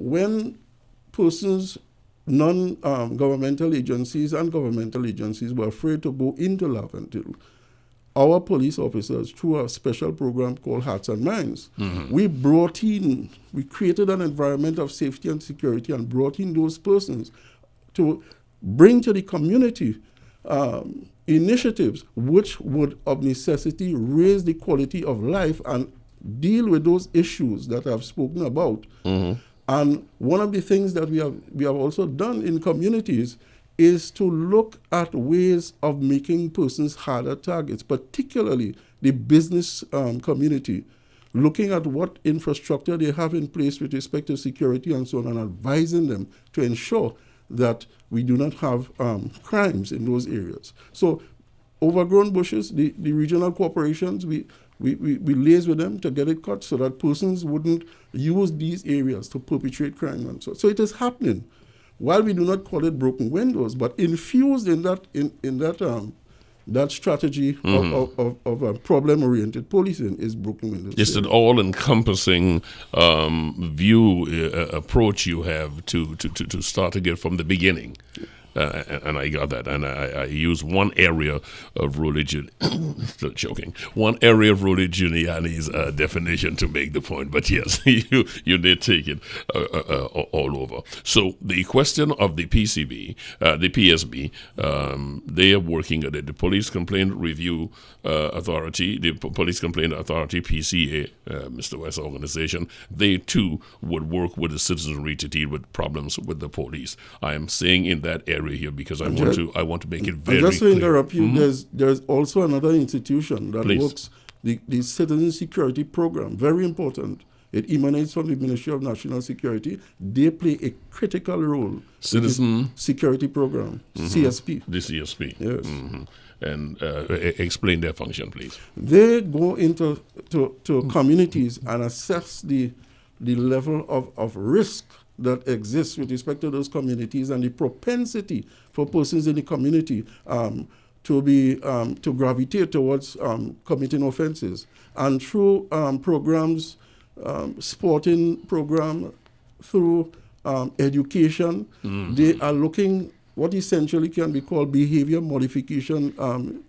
when persons, non-governmental agencies and governmental agencies were afraid to go into Laventille, our police officers, through a special program called Hearts and Minds, we created an environment of safety and security and brought in those persons to bring to the community initiatives which would of necessity raise the quality of life and deal with those issues that I've spoken about. And one of the things that we have also done in communities is to look at ways of making persons harder targets, particularly the business community, looking at what infrastructure they have in place with respect to security and so on, and advising them to ensure that we do not have crimes in those areas. So overgrown bushes, the regional corporations, we liaise with them to get it cut so that persons wouldn't use these areas to perpetrate crime and so. So it is happening. While we do not call it broken windows, but infused in that strategy of problem-oriented policing is broken windows. It's an all-encompassing approach you have to start to get from the beginning. And I got that. And I use one area of religion, still joking, one area of religion, Yanni's definition to make the point. But yes, you did take it all over. So the question of the PCB, the PSB, they are working at it. The Police Complaint Review Authority, the Police Complaint Authority, PCA, Mr. West's organization, they too would work with the citizenry to deal with problems with the police. I am saying in that area here because I want to make it very clear. Just to interrupt you, there's also another institution that works, the Citizen Security Program, very important. It emanates from the Ministry of National Security. They play a critical role. Citizen Security Program, CSP. The CSP. Yes. And explain their function, please. They go into communities and assess the level of risk that exists with respect to those communities and the propensity for persons in the community to gravitate towards committing offenses. And through programs, sporting program, through education, they are looking what essentially can be called behavior modification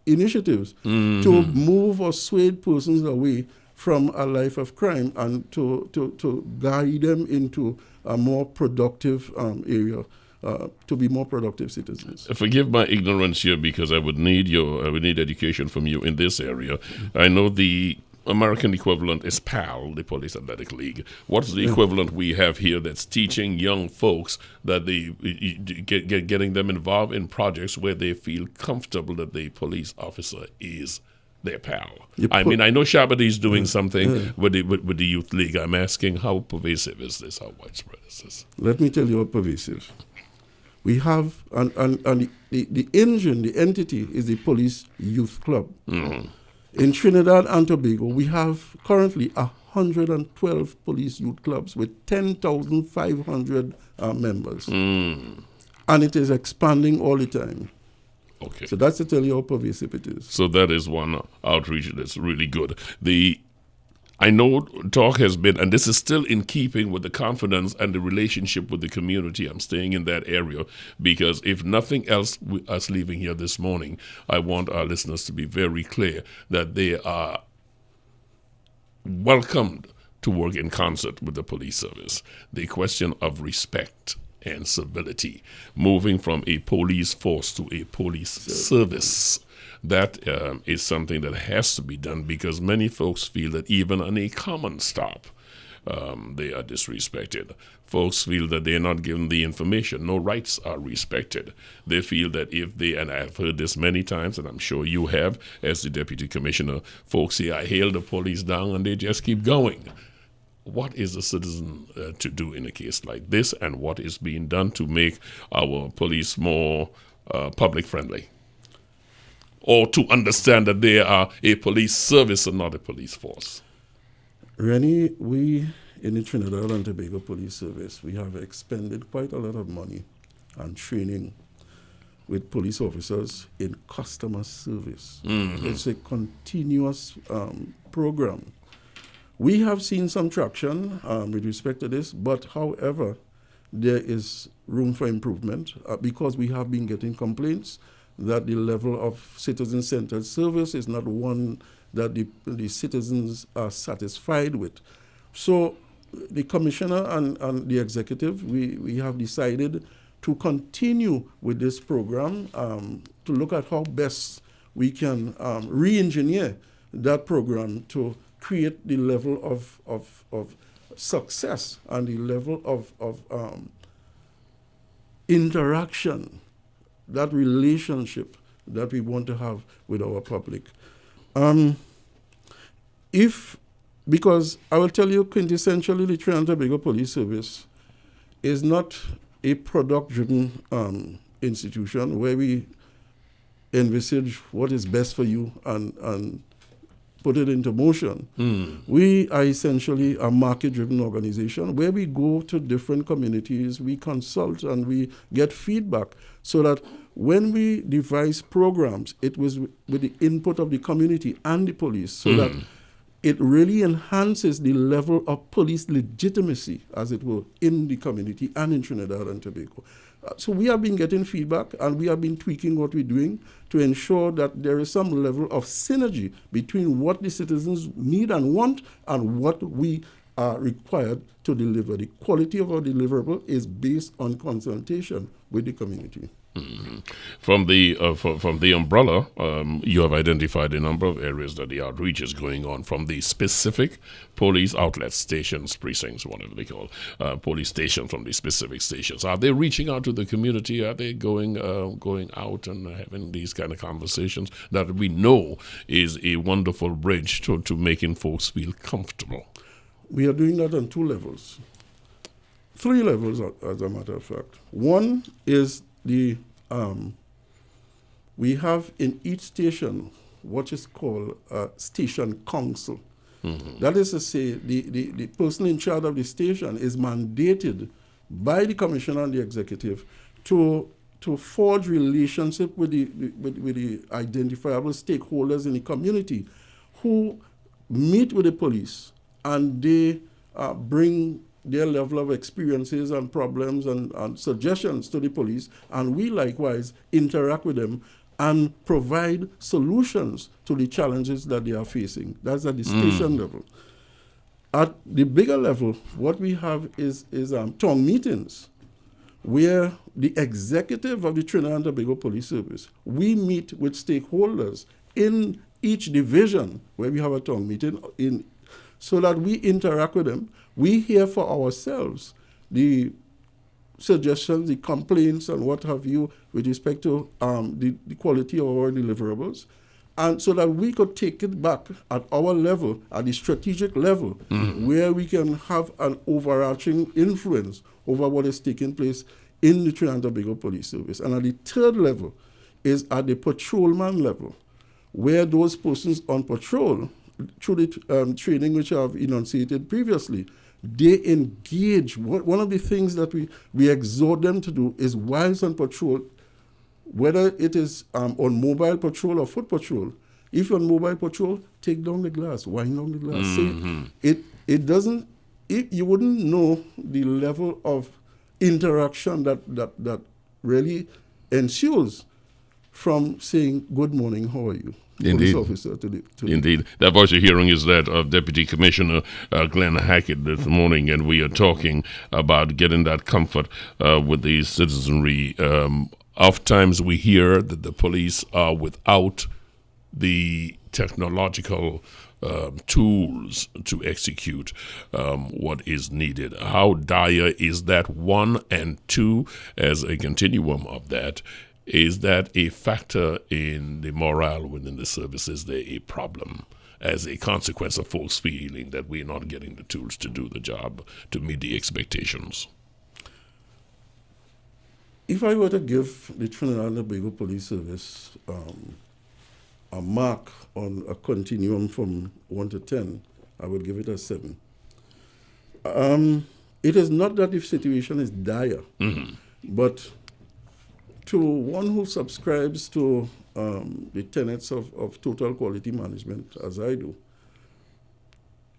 initiatives to move or sway persons away from a life of crime and to guide them into a more productive area, to be more productive citizens. Forgive my ignorance here because I would need education from you in this area. I know the American equivalent is PAL, the Police Athletic League. What's the equivalent we have here that's teaching young folks that they getting them involved in projects where they feel comfortable that the police officer is their pal? I mean, I know Shabbat is doing something with the youth league. I'm asking, how pervasive is this? How widespread is this? Let me tell you how pervasive. We have, and the engine, the entity is the Police Youth Club. In Trinidad and Tobago, we have currently 112 police youth clubs with 10,500 members. And it is expanding all the time. Okay. So that's to tell you how pervasive it is. So that is one outreach that's really good. I know talk has been, and this is still in keeping with the confidence and the relationship with the community. I'm staying in that area because if nothing else, us leaving here this morning, I want our listeners to be very clear that they are welcomed to work in concert with the police service. The question of respect and civility, moving from a police force to a police service. That is something that has to be done because many folks feel that even on a common stop, they are disrespected. Folks feel that they're not given the information. No rights are respected. They feel that if they, and I've heard this many times, and I'm sure you have, as the Deputy Commissioner, folks say, I hail the police down and they just keep going. What is a citizen to do in a case like this, and what is being done to make our police more public friendly? Or to understand that they are a police service and not a police force? Rennie, we in the Trinidad and Tobago Police Service, we have expended quite a lot of money and training with police officers in customer service. It's a continuous program We have seen some traction with respect to this, but however, there is room for improvement because we have been getting complaints that the level of citizen-centered service is not one that the citizens are satisfied with. So the commissioner and the executive, we have decided to continue with this program to look at how best we can re-engineer that program to create the level of success and the level of interaction, that relationship that we want to have with our public. Because I will tell you, quintessentially, the Trinidad and Tobago Police Service is not a product-driven institution where we envisage what is best for you and put it into motion. We are essentially a market-driven organization where we go to different communities, we consult and we get feedback so that when we devise programs, it was with the input of the community and the police so that it really enhances the level of police legitimacy, as it were, in the community and in Trinidad and Tobago. So we have been getting feedback and we have been tweaking what we're doing to ensure that there is some level of synergy between what the citizens need and want and what we are required to deliver. The quality of our deliverable is based on consultation with the community. From the umbrella, you have identified a number of areas that the outreach is going on from the specific police outlets, stations, precincts, whatever they call police stations from the specific stations. Are they reaching out to the community? Are they going out and having these kind of conversations that we know is a wonderful bridge to making folks feel comfortable? We are doing that on 2 levels. 3 levels, as a matter of fact. One is we have in each station what is called a station council. That is to say, the person in charge of the station is mandated by the commissioner and the executive to forge relationship with the identifiable stakeholders in the community who meet with the police and they bring their level of experiences and problems and suggestions to the police, and we likewise interact with them and provide solutions to the challenges that they are facing. That's at the station level. At the bigger level, what we have is town meetings where the executive of the Trinidad and Tobago Police Service, we meet with stakeholders in each division where we have a town meeting so that we interact with them. We hear for ourselves the suggestions, the complaints, and what have you with respect to the quality of our deliverables, and so that we could take it back at our level, at the strategic level, where we can have an overarching influence over what is taking place in the Trinidad and Tobago Police Service. And at the 3rd level is at the patrolman level, where those persons on patrol, through the training which I've enunciated previously, they engage. One of the things that we exhort them to do is whilst on patrol, whether it is on mobile patrol or foot patrol, if you're on mobile patrol, take down the glass, wind down the glass. It doesn't, you wouldn't know the level of interaction that really ensues from saying, good morning, how are you? Indeed. Police officer Indeed. That voice you're hearing is that of Deputy Commissioner Glenn Hackett this morning, and we are talking about getting that comfort with the citizenry. Oftentimes we hear that the police are without the technological tools to execute what is needed. How dire is that? 1 and 2, as a continuum of that, is that a factor in the morale within the service? Is there a problem as a consequence of folks feeling that we're not getting the tools to do the job, to meet the expectations? If I were to give the Trinidad and Tobago Police Service a mark on a continuum from 1 to 10, I would give it a 7. It is not that the situation is dire, but to one who subscribes to the tenets of total quality management, as I do,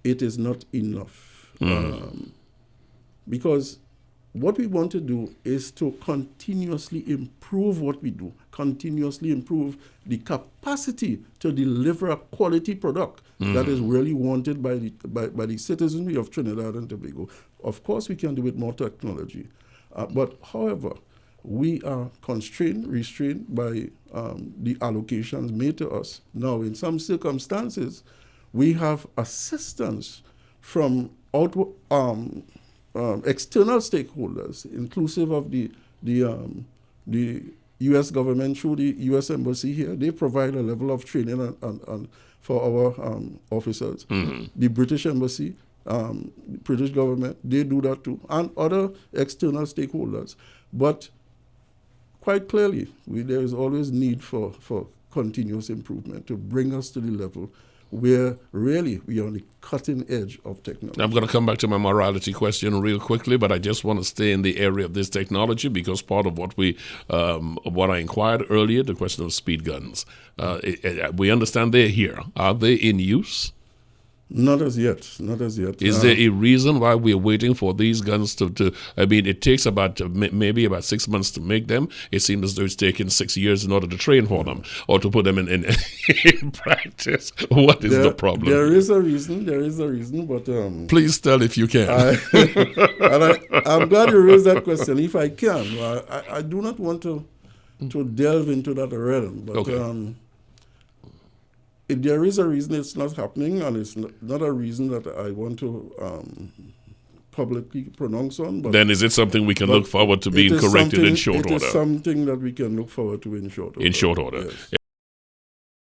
it is not enough. Because what we want to do is to continuously improve what we do, continuously improve the capacity to deliver a quality product that is really wanted by the citizenry of Trinidad and Tobago. Of course, we can do with more technology. But however, we are restrained by the allocations made to us. Now, in some circumstances, we have assistance from external stakeholders, inclusive of the U.S. government through the U.S. Embassy here. They provide a level of training for our officers. The British Embassy, the British government, they do that too, and other external stakeholders. But quite clearly, there is always need for continuous improvement to bring us to the level where really we are on the cutting edge of technology. I'm going to come back to my morality question real quickly, but I just want to stay in the area of this technology because part of what what I inquired earlier, the question of speed guns, we understand they're here. Are they in use? Not as yet. Is there a reason why we're waiting for these guns to I mean, it takes maybe about 6 months to make them. It seems as though it's taken 6 years in order to train for them or to put them in practice. What is the problem? There is a reason, but... Please tell if you can. I'm glad you raised that question. If I can, I do not want to delve into that realm, but... Okay. There is a reason it's not happening, and it's not a reason that I want to publicly pronounce on. But then is it something we can look forward to being corrected in short order? It is something that we can look forward to in short order. In short order. Yes.